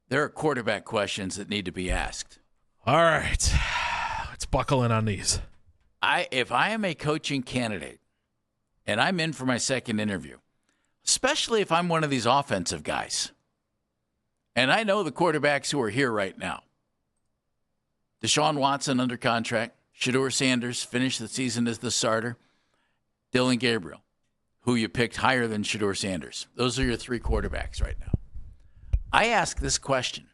There are quarterback questions that need to be asked. All right. Let's buckle in on these. If I am a coaching candidate and I'm in for my second interview, especially if I'm one of these offensive guys, and I know the quarterbacks who are here right now, Deshaun Watson under contract, Shedeur Sanders finished the season as the starter, Dylan Gabriel, who you picked higher than Shedeur Sanders. Those are your three quarterbacks right now. I ask this question,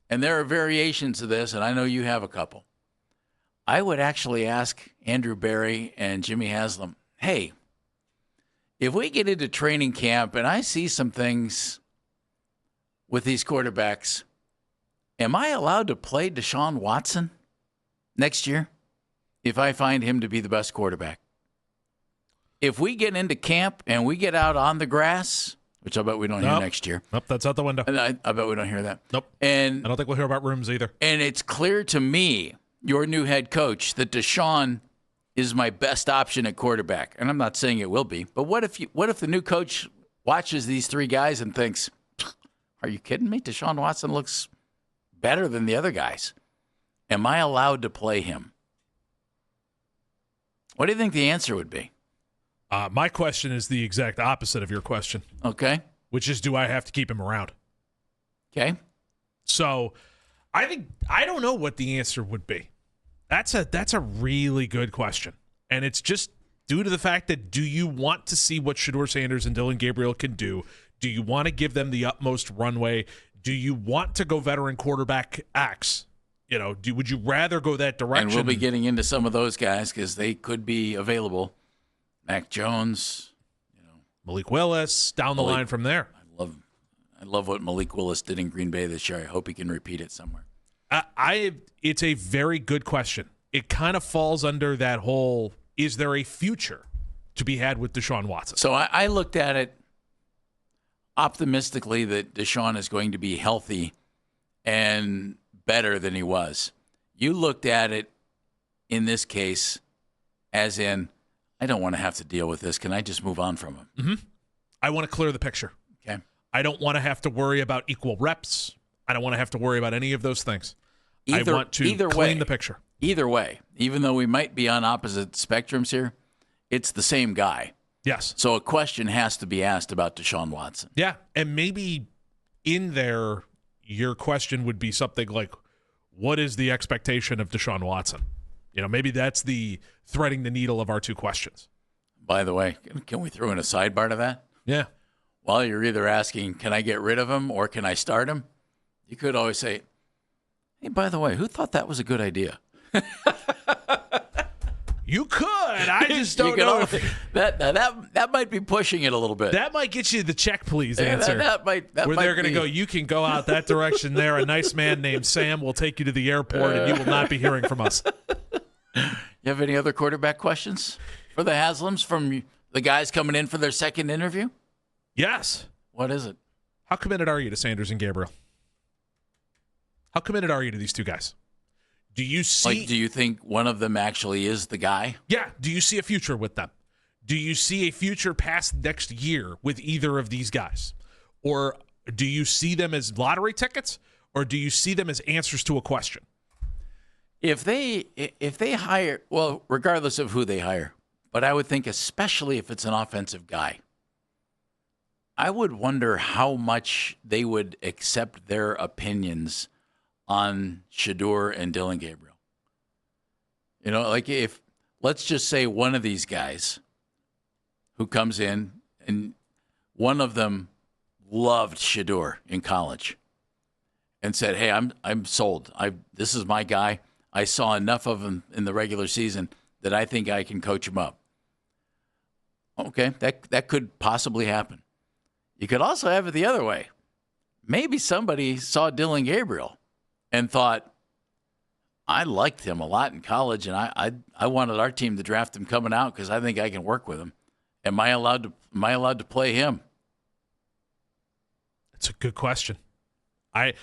and there are variations of this, and I know you have a couple. I would actually ask Andrew Berry and Jimmy Haslam, hey, if we get into training camp and I see some things with these quarterbacks, am I allowed to play Deshaun Watson next year if I find him to be the best quarterback? If we get into camp and we get out on the grass, which I bet we don't hear next year. Nope, that's out the window. And I bet we don't hear that. Nope. And I don't think we'll hear about rooms either. And it's clear to me, your new head coach, that Deshaun is my best option at quarterback. And I'm not saying it will be, but what if the new coach watches these three guys and thinks, are you kidding me? Deshaun Watson looks better than the other guys. Am I allowed to play him? What do you think the answer would be? My question is the exact opposite of your question. Okay. Which is, do I have to keep him around? Okay. So I don't know what the answer would be. That's a really good question. And it's just due to the fact that, do you want to see what Shedeur Sanders and Dylan Gabriel can do? Do you want to give them the utmost runway? Do you want to go veteran quarterback X? Would you rather go that direction? And we'll be getting into some of those guys because they could be available. Mac Jones, Malik Willis, down the line from there. I love what Malik Willis did in Green Bay this year. I hope he can repeat it somewhere. It's a very good question. It kind of falls under that whole, is there a future to be had with Deshaun Watson? So I looked at it optimistically that Deshaun is going to be healthy and better than he was. You looked at it in this case as in, I don't want to have to deal with this. Can I just move on from him? Mm-hmm. I want to clear the picture. Okay. I don't want to have to worry about equal reps. I don't want to have to worry about any of those things. I want to clean the picture. Either way, even though we might be on opposite spectrums here, it's the same guy. Yes. So a question has to be asked about Deshaun Watson. Yeah, and maybe in there, your question would be something like, what is the expectation of Deshaun Watson? Maybe that's the threading the needle of our two questions. By the way, can we throw in a sidebar to that? Yeah. Well, you're either asking, can I get rid of him or can I start him? You could always say, hey, by the way, who thought that was a good idea? You could. I just don't know. That might be pushing it a little bit. That might get you the check please answer. Where they're going to go, you can go out that direction there. A nice man named Sam will take you to the airport, and you will not be hearing from us. You have any other quarterback questions for the Haslams from the guys coming in for their second interview? Yes. What is it? How committed are you to Sanders and Gabriel? How committed are you to these two guys? Do you see? Do you think one of them actually is the guy? Yeah. Do you see a future with them? Do you see a future past next year with either of these guys? Or do you see them as lottery tickets? Or do you see them as answers to a question? If they hire, well, regardless of who they hire, but I would think especially if it's an offensive guy, I would wonder how much they would accept their opinions on Shedeur and Dylan Gabriel. If, let's just say one of these guys who comes in and one of them loved Shedeur in college and said, hey, I'm sold. This is my guy. I saw enough of him in the regular season that I think I can coach him up. Okay, that could possibly happen. You could also have it the other way. Maybe somebody saw Dylan Gabriel and thought, I liked him a lot in college, and I wanted our team to draft him coming out because I think I can work with him. Am I allowed to play him? That's a good question. I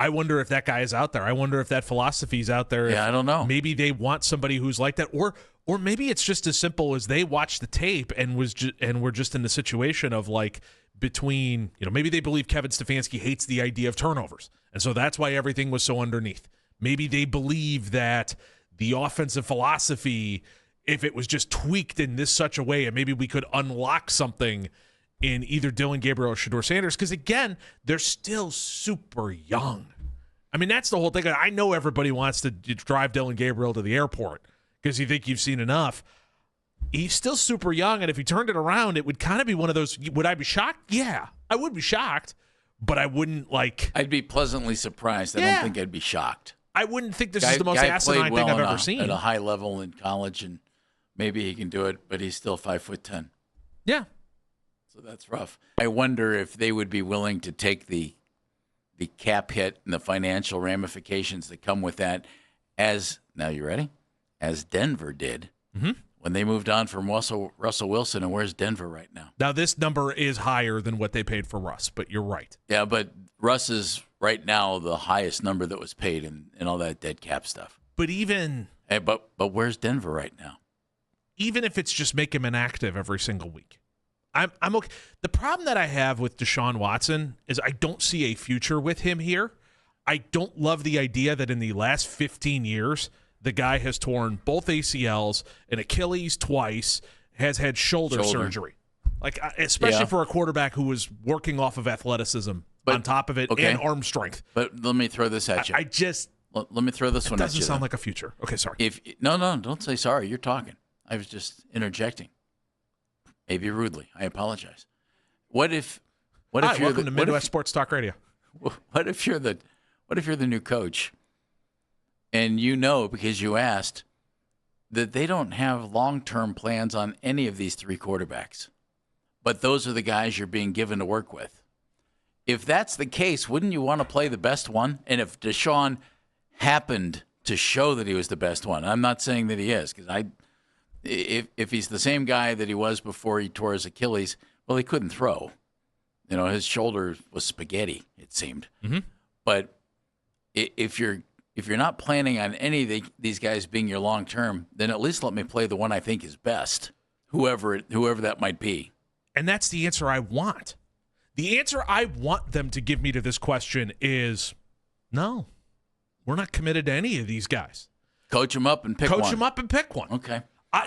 wonder if that guy is out there. I wonder if that philosophy is out there. Yeah, I don't know. Maybe they want somebody who's like that, or maybe it's just as simple as they watched the tape and were just in the situation of like between, maybe they believe Kevin Stefanski hates the idea of turnovers. And so that's why everything was so underneath. Maybe they believe that the offensive philosophy, if it was just tweaked in this such a way, and maybe we could unlock something in either Dillon Gabriel or Shedeur Sanders. Because again, they're still super young. I mean, that's the whole thing. I know everybody wants to drive Dillon Gabriel to the airport because you think you've seen enough. He's still super young, and if he turned it around, it would kind of be one of those, would I be shocked? Yeah, I would be shocked, but I wouldn't I'd be pleasantly surprised. I don't think I'd be shocked. I wouldn't think this is the most asinine thing I've ever seen. At a high level in college, and maybe he can do it, but he's still 5'10". Yeah. So that's rough. I wonder if they would be willing to take the cap hit and the financial ramifications that come with that, now you ready? As Denver did when they moved on from Russell Wilson. And where's Denver right now? Now, this number is higher than what they paid for Russ, but you're right. Yeah, but Russ is right now the highest number that was paid and all that dead cap stuff. But even... Hey, but where's Denver right now? Even if it's just make him inactive every single week. I'm okay. The problem that I have with Deshaun Watson is I don't see a future with him here. I don't love the idea that in the last 15 years, the guy has torn both ACLs, an Achilles twice, has had shoulder surgery. Especially for a quarterback who was working off of athleticism on top of it and arm strength. But let me throw this at you. Let me throw this one at you. Doesn't sound like a future. Okay, sorry. No, don't say sorry. You're talking. I was just interjecting. Maybe rudely. I apologize. What if welcome to Midwest Sports Talk Radio. What if you're the new coach, and because you asked that they don't have long-term plans on any of these three quarterbacks, but those are the guys you're being given to work with. If that's the case, wouldn't you want to play the best one? And if Deshaun happened to show that he was the best one, I'm not saying that he is, because if he's the same guy that he was before he tore his Achilles, well, he couldn't throw. His shoulder was spaghetti, it seemed. Mm-hmm. But if you're not planning on any of these guys being your long term, then at least let me play the one I think is best, whoever that might be. And that's the answer I want. The answer I want them to give me to this question is no. We're not committed to any of these guys. Coach them up and pick one. Okay.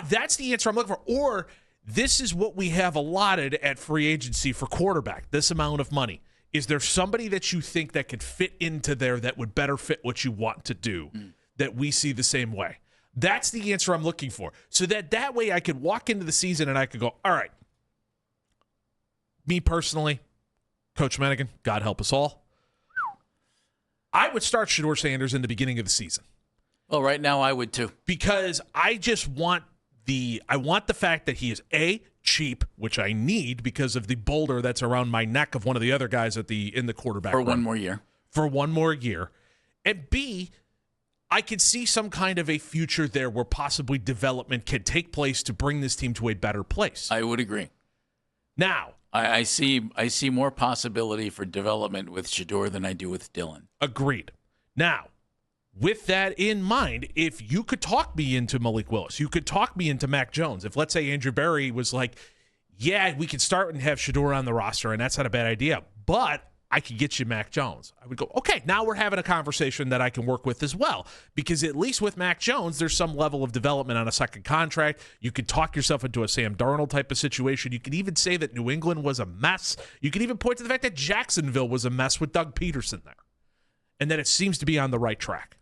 That's the answer I'm looking for. Or this is what we have allotted at free agency for quarterback, this amount of money. Is there somebody that you think that could fit into there that would better fit what you want to do that we see the same way? That's the answer I'm looking for. So that way I could walk into the season and I could go, all right, me personally, Coach Menigan, God help us all, I would start Shedeur Sanders in the beginning of the season. Well, right now I would too. Because I just want the fact that he is A, cheap, which I need because of the boulder that's around my neck of one of the other guys in the quarterback for room. For one more year. And B, I could see some kind of a future there where possibly development can take place to bring this team to a better place. I would agree. Now, I see more possibility for development with Shedeur than I do with Dillon. Agreed. Now, with that in mind, if you could talk me into Malik Willis, you could talk me into Mac Jones. If, let's say, Andrew Berry was like, yeah, we could start and have Shedeur on the roster, and that's not a bad idea, but I could get you Mac Jones. I would go, okay, now we're having a conversation that I can work with as well, because at least with Mac Jones, there's some level of development on a second contract. You could talk yourself into a Sam Darnold type of situation. You could even say that New England was a mess. You could even point to the fact that Jacksonville was a mess with Doug Peterson there, and that it seems to be on the right track.